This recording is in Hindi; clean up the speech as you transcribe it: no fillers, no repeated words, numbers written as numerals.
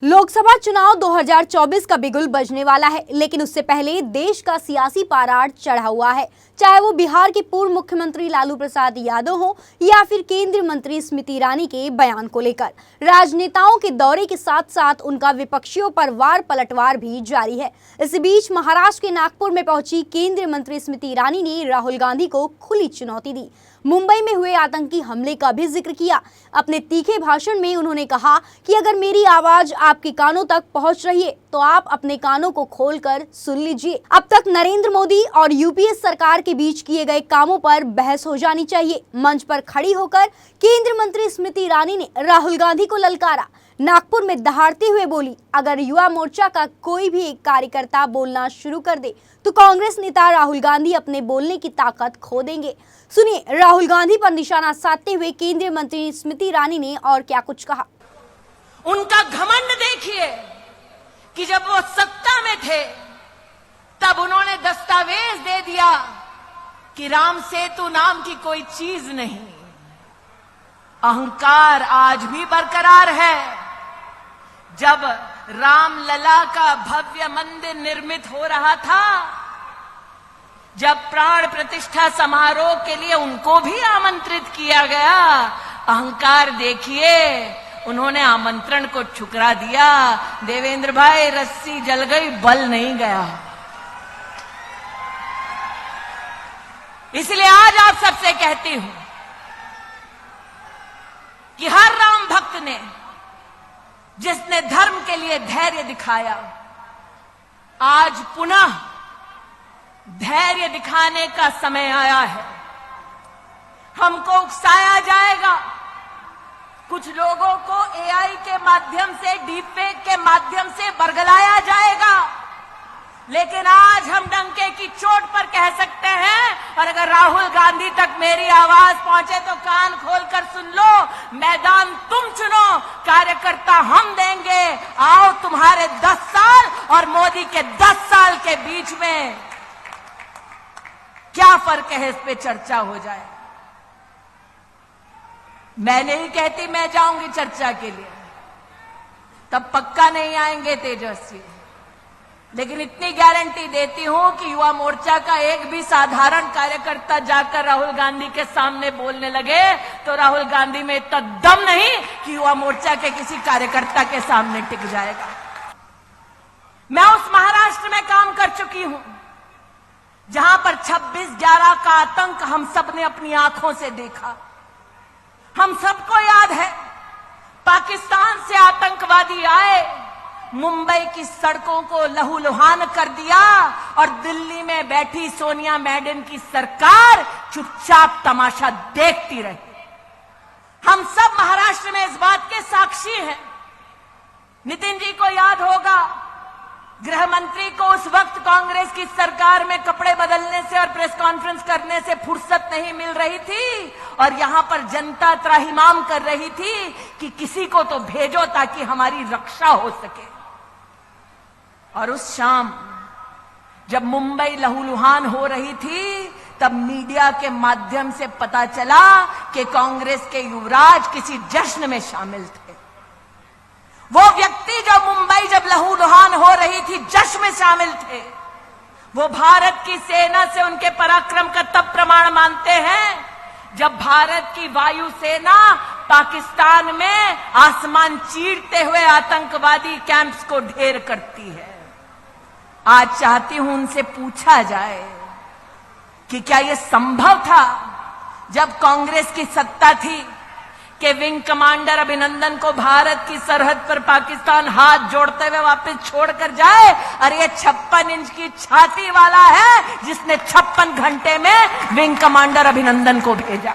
लोकसभा चुनाव 2024 का बिगुल बजने वाला है, लेकिन उससे पहले देश का सियासी पाराड़ चढ़ा हुआ है। चाहे वो बिहार के पूर्व मुख्यमंत्री लालू प्रसाद यादव हो या फिर केंद्रीय मंत्री स्मृति ईरानी के बयान को लेकर राजनेताओं के दौरे के साथ साथ उनका विपक्षियों पर वार पलटवार भी जारी है। इस बीच महाराष्ट्र के नागपुर में पहुंची केंद्रीय मंत्री स्मृति ईरानी ने राहुल गांधी को खुली चुनौती दी। मुंबई में हुए आतंकी हमले का भी जिक्र किया। अपने तीखे भाषण में उन्होंने कहा कि अगर मेरी आवाज आपके कानों तक पहुंच रही है तो आप अपने कानों को खोलकर सुन लीजिए। अब तक नरेंद्र मोदी और यूपीए सरकार के बीच किए गए कामों पर बहस हो जानी चाहिए। मंच पर खड़ी होकर केंद्रीय मंत्री स्मृति ईरानी ने राहुल गांधी को ललकारा। नागपुर में दहाड़ते हुए बोली, अगर युवा मोर्चा का कोई भी एक कार्यकर्ता बोलना शुरू कर दे तो कांग्रेस नेता राहुल गांधी अपने बोलने की ताकत खो देंगे। सुनिए राहुल गांधी पर निशाना साधते हुए केंद्रीय मंत्री स्मृति ईरानी ने और क्या कुछ कहा। उनका घमंड देखिए कि जब वो सत्ता में थे तब उन्होंने दस्तावेज दे दिया कि राम सेतु नाम की कोई चीज नहीं। अहंकार आज भी बरकरार है। जब रामलला का भव्य मंदिर निर्मित हो रहा था, जब प्राण प्रतिष्ठा समारोह के लिए उनको भी आमंत्रित किया गया, अहंकार देखिए, उन्होंने आमंत्रण को ठुकरा दिया। देवेंद्र भाई, रस्सी जल गई, बल नहीं गया। इसलिए आज आप सबसे कहती हूं कि हर राम भक्त ने, जिसने धर्म के लिए धैर्य दिखाया, आज पुनः धैर्य दिखाने का समय आया है। हमको उकसाया जाएगा, कुछ लोगों को एआई के माध्यम से, डीपफेक के माध्यम से बरगलाया जाएगा, लेकिन आज हम डंके की चोट पर कह सकते हैं, और अगर राहुल गांधी तक मेरी आवाज पहुंचे तो कान खोलकर सुन लो। मैदान तुम चुनो, कार्यकर्ता हम देंगे। आओ, तुम्हारे 10 साल और मोदी के 10 साल के बीच में क्या फर्क है, इस पे चर्चा हो जाए। मैं नहीं कहती मैं जाऊंगी चर्चा के लिए, तब पक्का नहीं आएंगे तेजस्वी, लेकिन इतनी गारंटी देती हूं कि युवा मोर्चा का एक भी साधारण कार्यकर्ता जाकर राहुल गांधी के सामने बोलने लगे तो राहुल गांधी में इतना दम नहीं कि युवा मोर्चा के किसी कार्यकर्ता के सामने टिक जाएगा। मैं उस महाराष्ट्र में काम कर चुकी हूं जहां पर 26/11 का आतंक हम सबने अपनी आंखों से देखा। हम सबको याद है, पाकिस्तान से आतंकवादी आए, मुंबई की सड़कों को लहूलुहान कर दिया, और दिल्ली में बैठी सोनिया मैडम की सरकार चुपचाप तमाशा देखती रही। हम सब महाराष्ट्र में इस बात के साक्षी हैं। नितिन जी को याद होगा, गृह मंत्री को उस वक्त कांग्रेस की सरकार में कपड़े बदलने से और प्रेस कॉन्फ्रेंस करने से फुर्सत नहीं मिल रही थी, और यहां पर जनता त्राहिमाम कर रही थी कि किसी को तो भेजो ताकि हमारी रक्षा हो सके। और उस शाम जब मुंबई लहूलुहान हो रही थी, तब मीडिया के माध्यम से पता चला कि कांग्रेस के युवराज किसी जश्न में शामिल थे। वो व्यक्ति जो मुंबई जब लहूलुहान हो रही थी जश्न में शामिल थे, वो भारत की सेना से उनके पराक्रम का तब प्रमाण मानते हैं जब भारत की वायुसेना पाकिस्तान में आसमान चीरते हुए आतंकवादी कैंप्स को ढेर करती है। आज चाहती हूं उनसे पूछा जाए कि क्या यह संभव था जब कांग्रेस की सत्ता थी कि विंग कमांडर अभिनंदन को भारत की सरहद पर पाकिस्तान हाथ जोड़ते हुए वापस छोड़कर जाए। अरे ये 56 इंच की छाती वाला है जिसने 56 घंटे में विंग कमांडर अभिनंदन को भेजा।